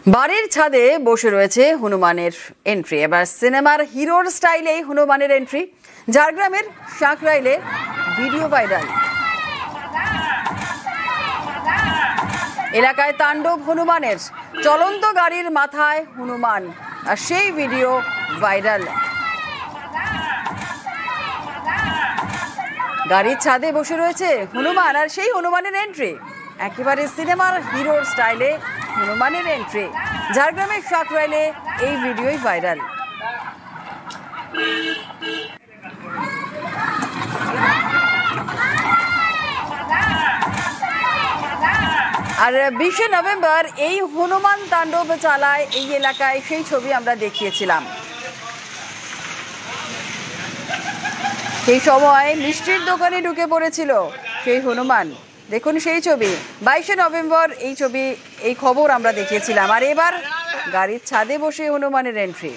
বাড়ির ছাদে বসে রয়েছে হনুমানের এন্ট্রি। এবার সিনেমার হিরোর স্টাইলেই হনুমানের এন্ট্রি। ঝাড়গ্রামের সাঁকরাইলে ভিডিও ভাইরাল। এলাকায় তাণ্ডব হনুমানের, চলন্ত গাড়ির মাথায় হনুমান, আর সেই ভিডিও ভাইরাল। গাড়ির ছাদে বসে রয়েছে হনুমান, আর সেই হনুমানের এন্ট্রি একেবারে সিনেমার হিরোর স্টাইলে হনুমানের এন্ট্রি। ঝাড়গ্রামের সাঁকরাইলে এই ভিডিওই ভাইরাল। আর 20শে নভেম্বর এই হনুমান তাণ্ডব চালায় এই এলাকায়, সেই ছবি আমরা দেখিয়েছিলাম। সেই সময় মিষ্টির দোকানে ঢুকে পড়েছিল সেই হনুমান। দেখুন সেই ছবি, 22শে নভেম্বর এই ছবি, এই খবর আমরা দেখিয়েছিলাম। আর এবার গাড়ির ছাদে বসে হনুমানের এন্ট্রি।